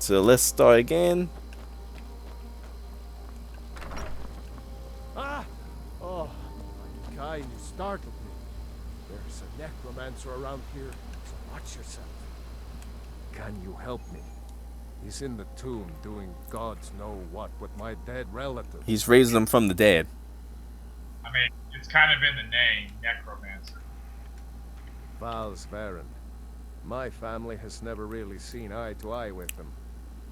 So let's start again. Ah! Oh, my kind, you startled me. There's a necromancer around here, so watch yourself. Can you help me? He's in the tomb doing gods know what with my dead relatives. He's raising them from the dead. I mean, it's kind of in the name, necromancer. Val's Baron. My family has never really seen eye to eye with him,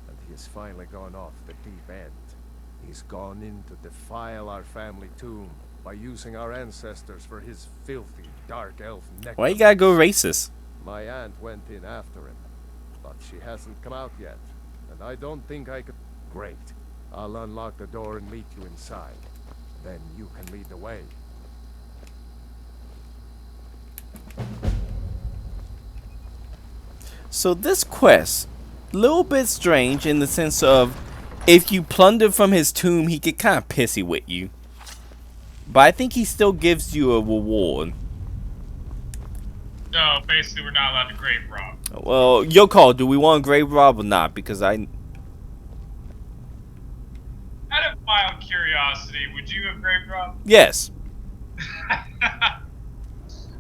and he has finally gone off the deep end. He's gone in to defile our family tomb by using our ancestors for his filthy, dark elf necklace. Why you gotta go racist? My aunt went in after him, but she hasn't come out yet, and I don't think I could... Great. I'll unlock the door and meet you inside. Then you can lead the way. So this quest, a little bit strange in the sense of, if you plunder from his tomb, he get kind of pissy with you. But I think he still gives you a reward. No, basically we're not allowed to grave rob. Well, your call. Do we want grave rob or not? Because Out of mild curiosity, would you have grave robbed? yes.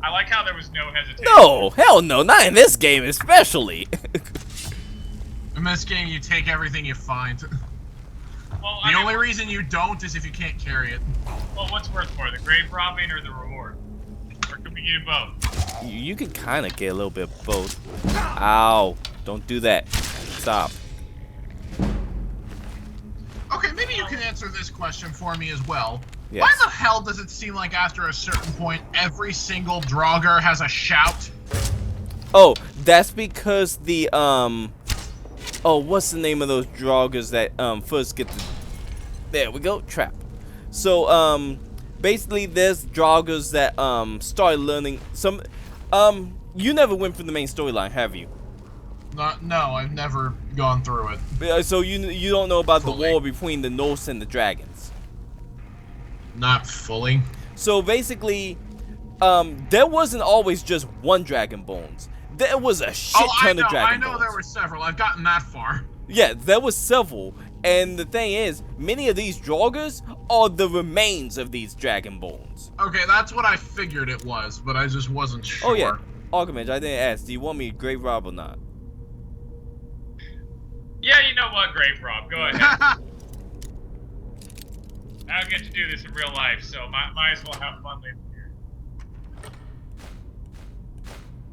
I like how there was no hesitation. No, hell no, not in this game especially. In this game, you take everything you find. Well, The only reason you don't is if you can't carry it. Well, what's worth more, the grave robbing or the reward? Or can we get both? You can kind of get a little bit of both. Ow, don't do that. Stop. Okay, maybe you can answer this question for me as well. Yes. Why the hell does it seem like after a certain point, every single Draugr has a shout? Oh, that's because the oh, what's the name of those Draugrs that first get the... There we go, trap. So basically there's Draugrs that start learning some... you never went through the main storyline, have you? No, I've never gone through it. So you don't know about Fully. the war between the Norse and the dragons. Not fully. So basically, there wasn't always just one Dragon Bones. There was a shit ton of Dragon Bones. I know there were several. I've gotten that far. Yeah, there was several. And the thing is, many of these Draugrs are the remains of these Dragon Bones. Okay, that's what I figured it was, but I just wasn't sure. Oh yeah, Alkevirtus, I didn't ask. Do you want me to grave rob or not? Yeah, you know what, grave rob, go ahead. I don't get to do this in real life, so might as well have fun later here.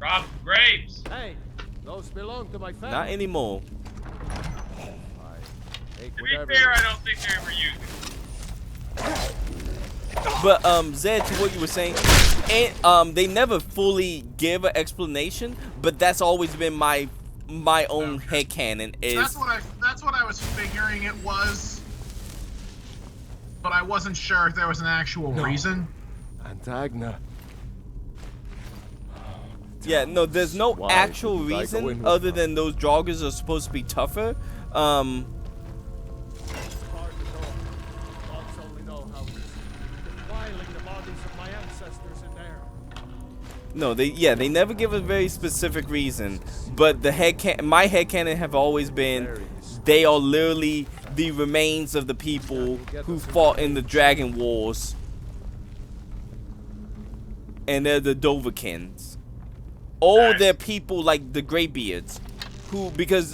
Rob some graves. Hey, those belong to my family. Not anymore. Take To be whatever fair, you- I don't think they were using. But Zed, to what you were saying, and they never fully give an explanation, but that's always been my own headcanon is... That's what I was figuring it was. But I wasn't sure if there was an actual reason. Antagna. Yeah, no, there's no Why actual did I go in reason with other her? than those Draugrs are supposed to be tougher. It's hard to know. Gods only know how defiling the bodies of my ancestors in there. No, they never give a very specific reason, but my headcanon have always been they are literally the remains of the people who fought in the Dragon Wars, and they're the Dovahkiins. Or they're people like the Greybeards, who, because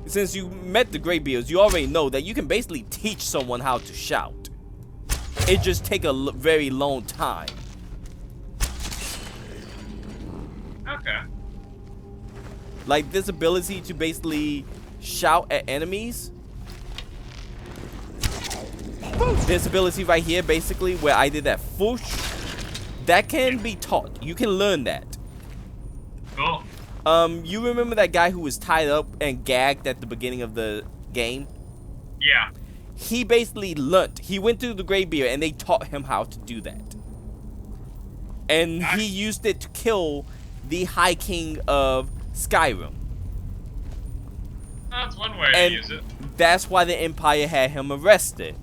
since you met the Greybeards, you already know that you can basically teach someone how to shout. It just take a very long time. Okay. Like this ability to basically shout at enemies. This ability right here, basically, where I did that whoosh, that can be taught. You can learn that. Cool. You remember that guy who was tied up and gagged at the beginning of the game? Yeah. He basically learnt. He went through the Greybeard and they taught him how to do that. And he used it to kill the High King of Skyrim. That's one way And to use it. that's why the Empire had him arrested.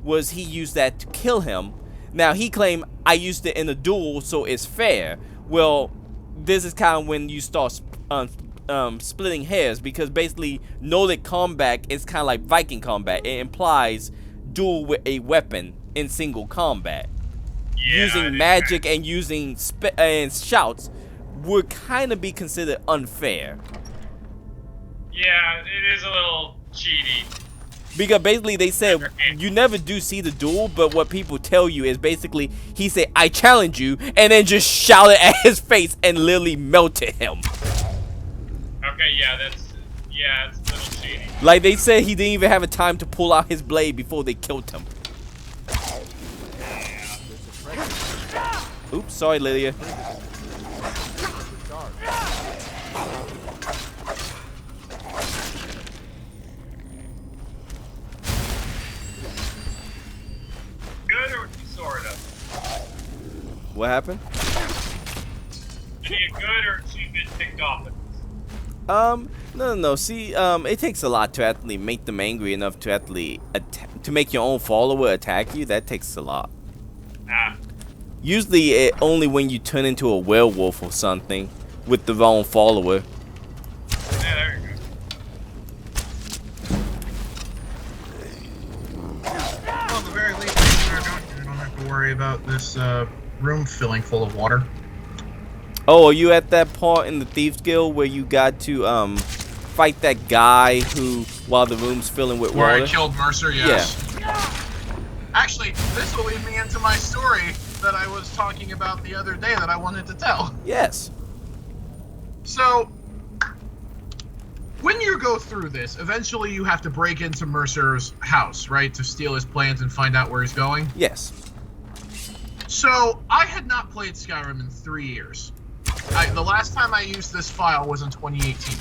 Was he used that to kill him. Now he claimed I used it in a duel, so it's fair. Well, this is kind of when you start splitting hairs because basically Nordic combat is kind of like Viking combat. It implies duel with a weapon in single combat. Yeah, Using magic and using and shouts would kind of be considered unfair. Yeah, it is a little cheaty. Because basically they said you never do see the duel, but what people tell you is basically he said, "I challenge you," and then just shouted at his face and literally melted him. Okay, yeah, it's a little cheaty. Like they said he didn't even have a time to pull out his blade before they killed him. Oops, sorry, Lydia. Good or sort of? What happened? Is it good or she been ticked off at this? No. See, it takes a lot to actually make them angry enough to actually to make your own follower attack you. That takes a lot. Ah. Usually, only when you turn into a werewolf or something with the wrong follower. Yeah, there you go. Well, at the very least, you don't have to worry about this room filling full of water. Oh, are you at that part in the Thieves Guild where you got to fight that guy who, while the room's filling with Where water? I killed Mercer, yes. Yeah. Actually, this will lead me into my story that I was talking about the other day that I wanted to tell. Yes. So, when you go through this, eventually you have to break into Mercer's house, right? To steal his plans and find out where he's going. Yes. So, I had not played Skyrim in 3 years. The last time I used this file was in 2018.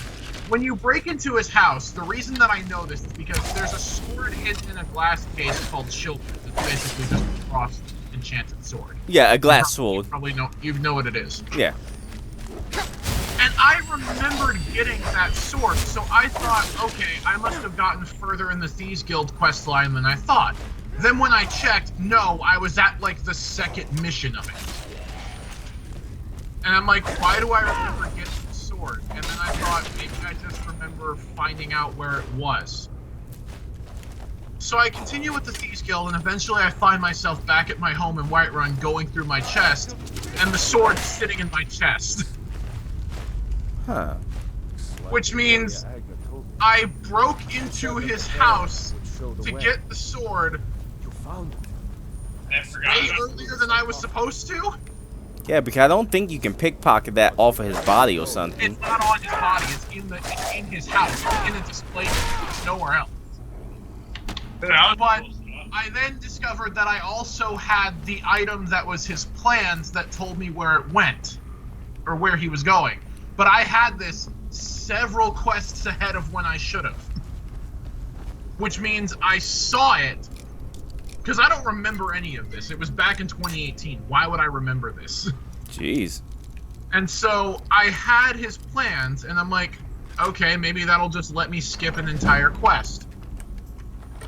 When you break into his house, the reason that I know this is because there's a sword hidden in a glass case called Shilton. It's basically just a crossed enchanted sword. Yeah, a glass sword. You know what it is. Yeah. And I remembered getting that sword, so I thought, okay, I must have gotten further in the Thieves Guild quest line than I thought. Then when I checked, no, I was at like the second mission of it. And I'm like, why do I remember getting the sword? And then I thought, maybe I just remember finding out where it was. So I continue with the Thieves Guild, and eventually I find myself back at my home in Whiterun going through my chest, and the sword's sitting in my chest. Huh. Which means I broke into his house to get the sword I forgot way about earlier than I was supposed to. Yeah, because I don't think you can pickpocket that off of his body or something. It's not on his body, it's in his house, it's in a display case, it's nowhere else. But I then discovered that I also had the item that was his plans that told me where it went, or where he was going. But I had this several quests ahead of when I should have. Which means I saw it, because I don't remember any of this. It was back in 2018. Why would I remember this? Jeez. And so I had his plans, and I'm like, okay, maybe that'll just let me skip an entire quest.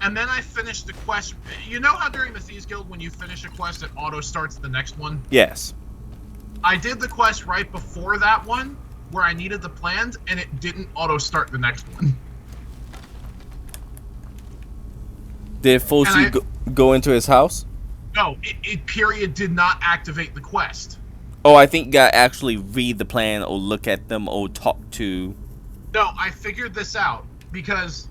And then I finished the quest. You know how during the Thieves Guild, when you finish a quest, it auto-starts the next one? Yes. I did the quest right before that one, where I needed the plans, and it didn't auto-start the next one. Did it force you go into his house? No, it period did not activate the quest. Oh, I think you gotta actually read the plan or look at them or talk to... No, I figured this out, because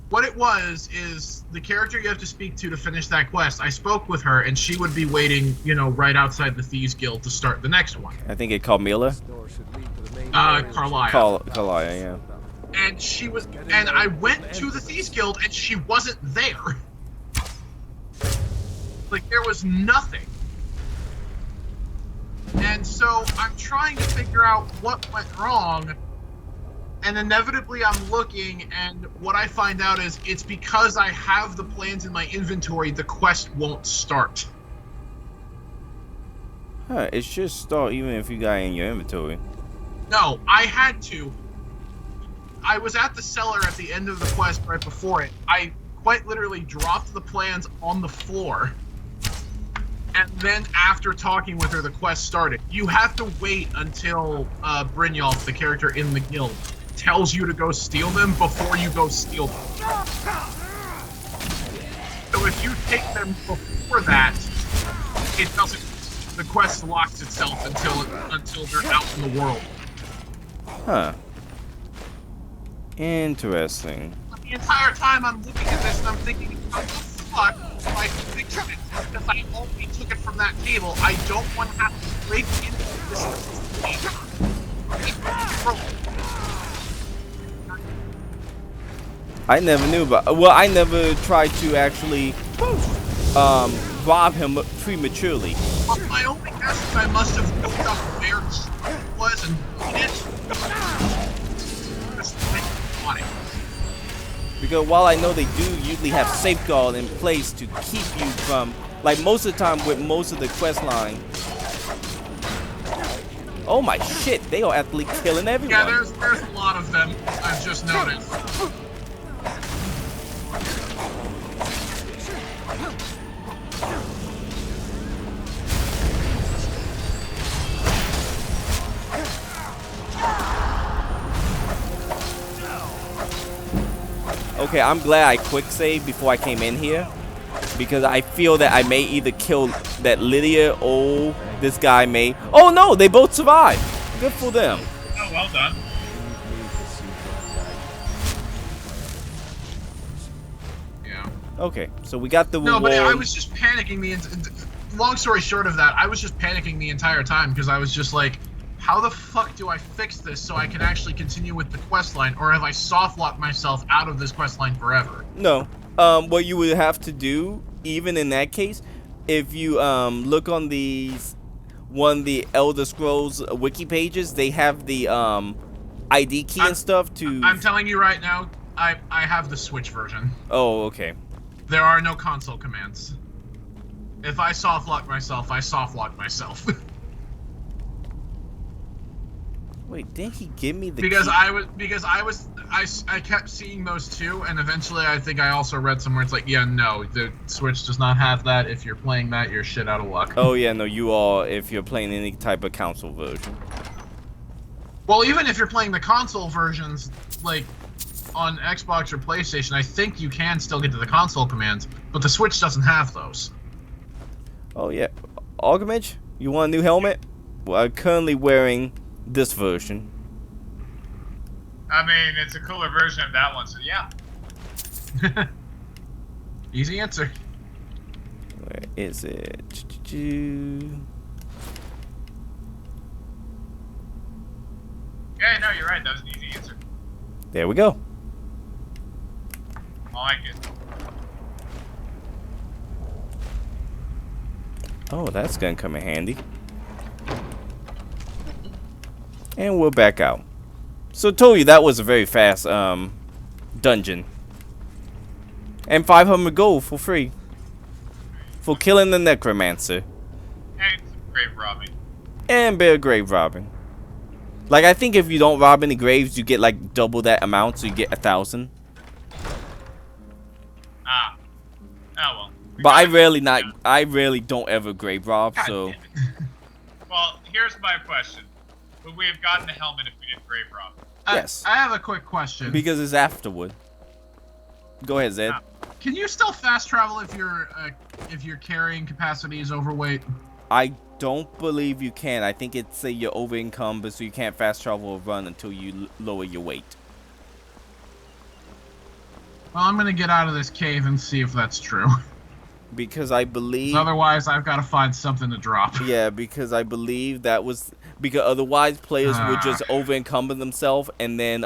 what it was is the character you have to speak to finish that quest. I spoke with her, and she would be waiting, right outside the Thieves Guild to start the next one. I think it called Mila? Carlisle. Carlisle, yeah. And and I went to the Thieves Guild, and she wasn't there. Like, there was nothing. And so I'm trying to figure out what went wrong, and inevitably I'm looking, and what I find out is it's because I have the plans in my inventory, the quest won't start. Huh, it should start even if you got it in your inventory. No, I had to. I was at the cellar at the end of the quest right before it. I quite literally dropped the plans on the floor. And then after talking with her, the quest started. You have to wait until Brynjolf, the character in the guild, tells you to go steal them before you go steal them. So if you take them before that, it doesn't. The quest locks itself until they're out in the world. Huh. Interesting. The entire time I'm looking at this and I'm thinking, how the fuck do I fix it? Because I only took it from that table. I don't want to have to break into this game. I never knew about. Well, I never tried to actually rob him prematurely. Well, my only guess is I must have looked up where it was and just on it. Because while I know they do usually have safeguard in place to keep you from, like most of the time with most of the quest line. Oh my shit, they are actually killing everyone. Yeah, there's a lot of them. I've just noticed. Okay, I'm glad I quick saved before I came in here, because I feel that I may either kill that Lydia or this guy may. Oh no, they both survived. Good for them. Oh, well done. Yeah. Okay, so we got the No, reward. but I was just panicking long story short of that, I was just panicking the entire time because I was just like, how the fuck do I fix this so I can actually continue with the quest line, or have I soft locked myself out of this quest line forever? No. What you would have to do, even in that case, if you look on one of the Elder Scrolls wiki pages, they have the ID key and stuff to. I'm telling you right now, I have the Switch version. Oh, okay. There are no console commands. If I soft lock myself, I soft lock myself. Wait, didn't he give me the because key? I kept seeing those two, and eventually I think I also read somewhere it's like, yeah, no, the Switch does not have that. If you're playing that, you're shit out of luck. Oh yeah, no, you are if you're playing any type of console version. Well, even if you're playing the console versions, like on Xbox or PlayStation, I think you can still get to the console commands, but the Switch doesn't have those. Oh yeah, Alkevirtus, you want a new helmet? Well, I'm currently wearing this version. I mean, it's a cooler version of that one, so yeah. Easy answer. Where is it? Yeah, no, you're right. That was an easy answer. There we go. I like it. Oh, that's gonna come in handy. And we're back out. So told you that was a very fast dungeon. And 500 gold for free. For killing the necromancer. And some grave robbing. And bear grave robbing. Like I think if you don't rob any graves, you get like double that amount, so you get 1,000. Ah. Oh well. But I rarely don't ever grave rob, so. Well, here's my question. Would we have gotten the helmet if we did grave rob? Yes. I have a quick question. Because it's afterward. Go ahead, Zed. Can you still fast travel if your carrying capacity is overweight? I don't believe you can. I think it's you're over encumbered, so you can't fast travel or run until you lower your weight. Well, I'm gonna get out of this cave and see if that's true. Because I believe. Otherwise, I've got to find something to drop. Yeah, because I believe that was because otherwise players would just over encumber themselves and then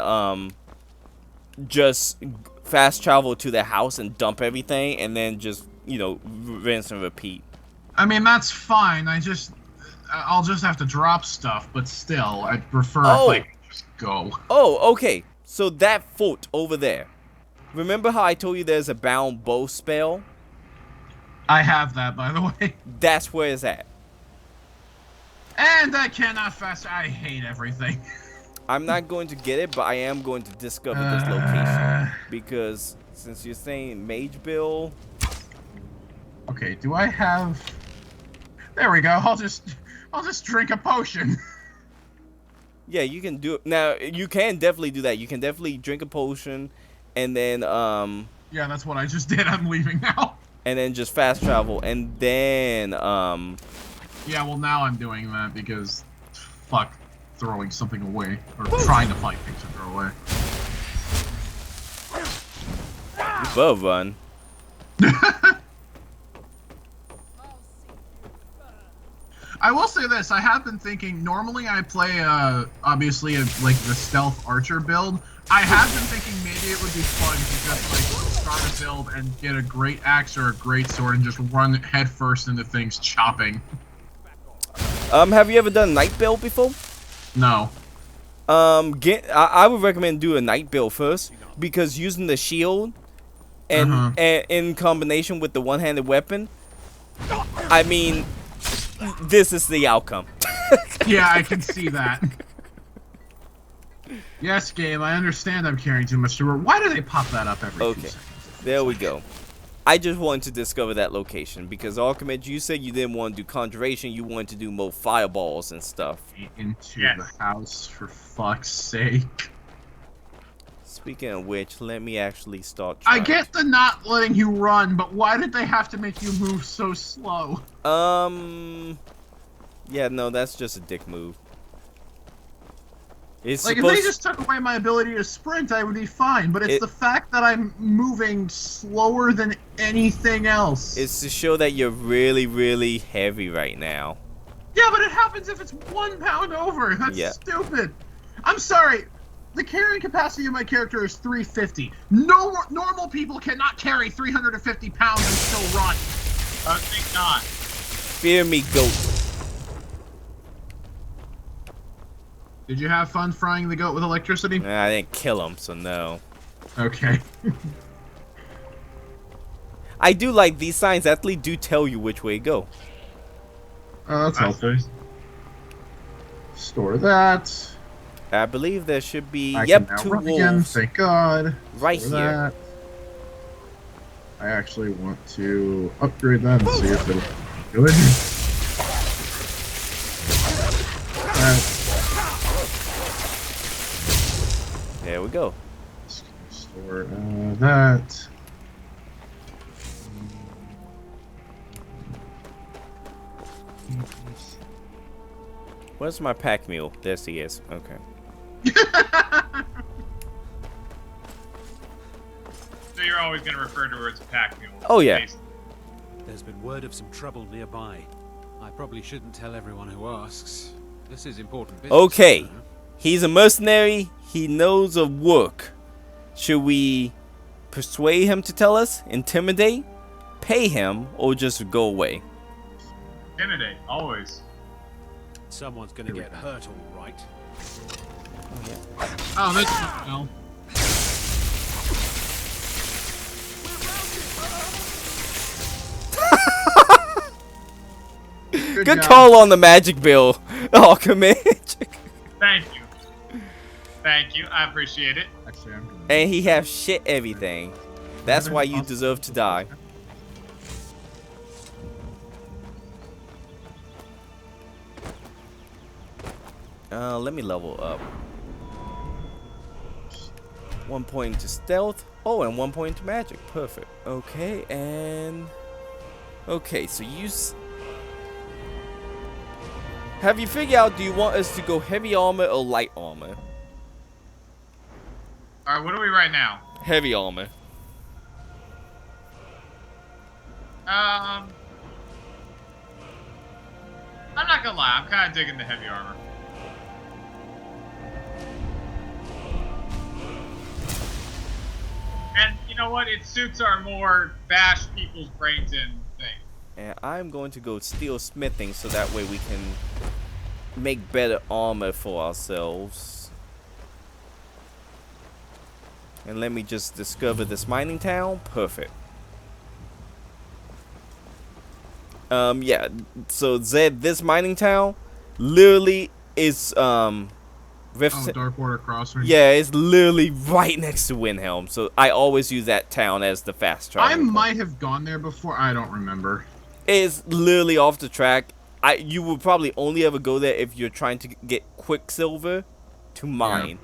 just fast travel to their house and dump everything and then just rinse and repeat. I mean, that's fine. I'll just have to drop stuff, but still, I'd prefer if I could just go. Oh, okay. So that fort over there. Remember how I told you there's a bound bow spell? I have that, by the way. That's where it's at. And I cannot fast. I hate everything. I'm not going to get it, but I am going to discover this location. Because since you're saying Mage Bill. Okay, do I have... There we go. I'll just drink a potion. Yeah, you can do it. Now, you can definitely do that. You can definitely drink a potion and then Yeah, that's what I just did. I'm leaving now. and then just fast travel and then Yeah, well now I'm doing that because fuck throwing something away or trying to find things to throw away. above run. I will say this, I have been thinking, normally I play, obviously, like, the stealth archer build. I have been thinking maybe it would be fun to just, like, start a build and get a great axe or a great sword and just run head first into things chopping. Have you ever done night build before? No. I would recommend do a night build first, because using the shield and in combination with the one-handed weapon, I mean, this is the outcome. Yeah, I can see that. Yes, game, I understand I'm carrying too much to work. Why do they pop that up every 2 seconds? There we go. I just wanted to discover that location because Alkevirtus, you said you didn't want to do conjuration, you wanted to do more fireballs and stuff. Into the house, for fuck's sake. Speaking of which, let me actually start trying. I get the not letting you run, but why did they have to make you move so slow? Yeah, no, that's just a dick move. It's like, if they just took away my ability to sprint, I would be fine, but it's the fact that I'm moving slower than anything else. It's to show that you're really, really heavy right now. Yeah, but it happens if it's 1 pound over. That's stupid. I'm sorry. The carrying capacity of my character is 350. No normal people cannot carry 350 pounds and still run. I think not. Fear me, goat. Did you have fun frying the goat with electricity? I didn't kill him, so no. Okay. I do like these signs actually do tell you which way to go. Oh, that's helpful. Store that. I believe there should be, I yep, can now 2 run wolves. again, thank God. Right Store here. that. I actually want to upgrade that and see if it'll be good. There we go. Store that. Where's my pack mule? There he is. Okay. So you're always going to refer to her as a pack mule. Oh, yeah. There's been word of some trouble nearby. I probably shouldn't tell everyone who asks. This is important business. Okay. He's a mercenary. He knows of work. Should we persuade him to tell us? Intimidate? Pay him? Or just go away? Intimidate, always. Someone's gonna get hurt, all right. Oh, that's well. Good call on the magic bill. Oh, commit. Thank you. Thank you. I appreciate it. Actually, I'm gonna... And he have shit everything. That's why you deserve to die. Let me level up. 1 point to stealth. Oh, and 1 point to magic. Perfect. Okay, and... Okay, so have you figured out, do you want us to go heavy armor or light armor? Alright, what are we right now? Heavy armor. I'm not gonna lie, I'm kind of digging the heavy armor. And you know what? It suits our more bash people's brains in thing. And I'm going to go steel smithing so that way we can make better armor for ourselves. And let me just discover this mining town. Perfect. Yeah, so Zed, this mining town literally is Darkwater Crossing. Yeah, it's literally right next to Windhelm, so I always use that town as the fast travel. I might have gone there before. I don't remember. It's literally off the track. You would probably only ever go there if you're trying to get Quicksilver to mine.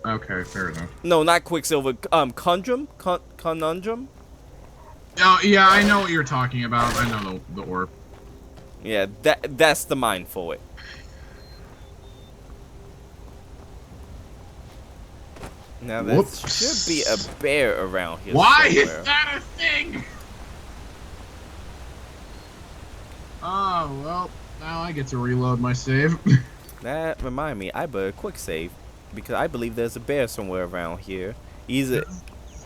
Okay, fair enough. No, not Quicksilver. Conundrum. Oh yeah, I know what you're talking about. I know the orb. Yeah, that's the mine for it. Now there should be a bear around here. Why somewhere. is that a thing? Oh well, now I get to reload my save. That remind me, I better quick save because I believe there's a bear somewhere around here. Either,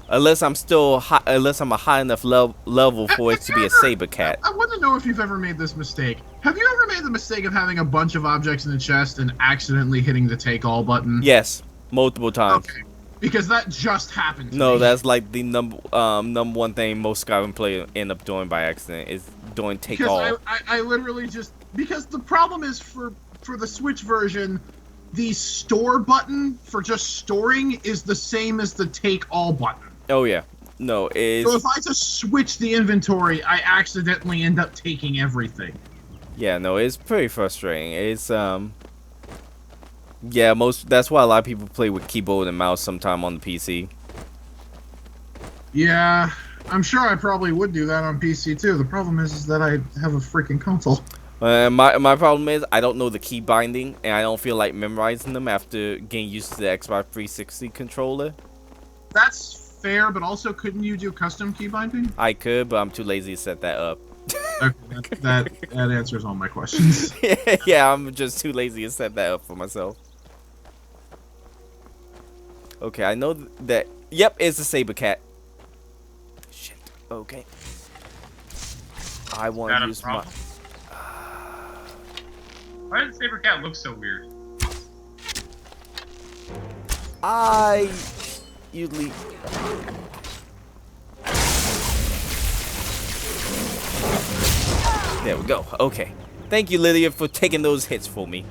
unless I'm a high enough level for it to be a saber cat. I want to know if you've ever made this mistake. Have you ever made the mistake of having a bunch of objects in the chest and accidentally hitting the take all button? Yes, multiple times. Okay. Because that just happened to No, me. that's like the number one thing most Skyrim players end up doing by accident is doing take all. Because I literally just... Because the problem is for the Switch version, the store button for just storing is the same as the take all button. Oh yeah. No, it's... So if I just switch the inventory, I accidentally end up taking everything. Yeah, no, it's pretty frustrating. It's yeah, that's why a lot of people play with keyboard and mouse sometime on the PC. Yeah, I'm sure I probably would do that on PC too. The problem is that I have a freaking console. My problem is I don't know the key binding, and I don't feel like memorizing them after getting used to the Xbox 360 controller. That's fair, but also couldn't you do custom key binding? I could, but I'm too lazy to set that up. Okay, that answers all my questions. Yeah, I'm just too lazy to set that up for myself. Okay, I know that. Yep, it's a saber cat. Shit. Okay. I want to use my. Why does Saber Cat look so weird? I usually. There we go. Okay. Thank you, Lydia, for taking those hits for me.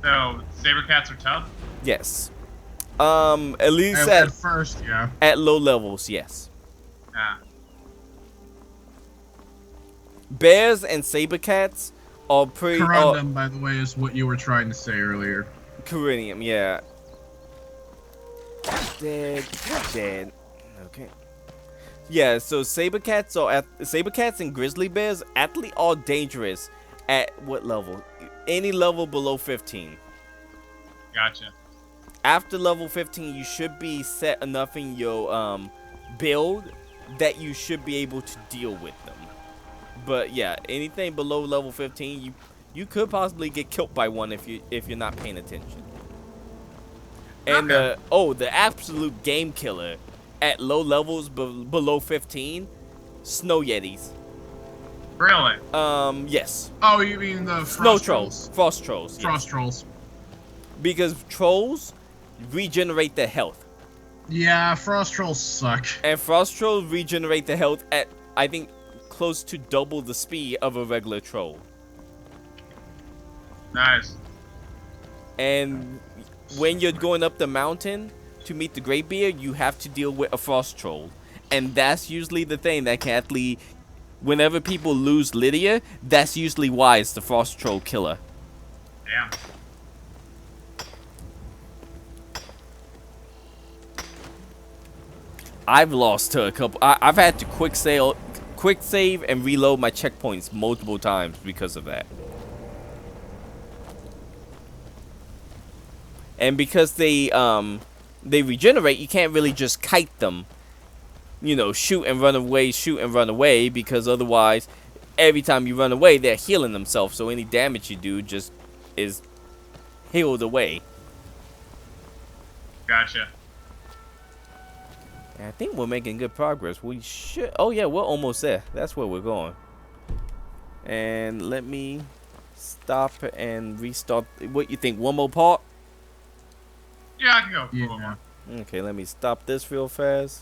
So Saber Cats are tough. Yes. At least At first, yeah. at low levels, yes. Ah. Bears and saber cats are pretty. Corundum, by the way, is what you were trying to say earlier. Corinium, yeah. Dead. Okay. Yeah, so saber cats and grizzly bears actually are dangerous at what level? Any level below 15. Gotcha. After level 15, you should be set enough in your build that you should be able to deal with them. But yeah, anything below level 15, you could possibly get killed by one if you're not paying attention. And the absolute game killer at low levels below 15, snow yetis. Really? Yes. Oh, you mean the Snow trolls. Frost trolls. Yes. Frost trolls. Because trolls regenerate their health. Yeah, frost trolls suck. And frost trolls regenerate their health at, I think, close to double the speed of a regular troll. Nice. And when you're going up the mountain to meet the Greybeard, you have to deal with a frost troll. And that's usually the thing that can actually... Whenever people lose Lydia, that's usually why it's the frost troll killer. Damn. I've lost to a couple... I've had to quick save and reload my checkpoints multiple times because of that. And because they regenerate, you can't really just kite them. You know, shoot and run away, because otherwise, every time you run away, they're healing themselves. So any damage you do just is healed away. Gotcha. And I think we're making good progress. We should... Oh, yeah, we're almost there. That's where we're going. And let me stop and restart. What you think? One more part? Yeah, I can go for Yeah. one more. Okay, let me stop this real fast.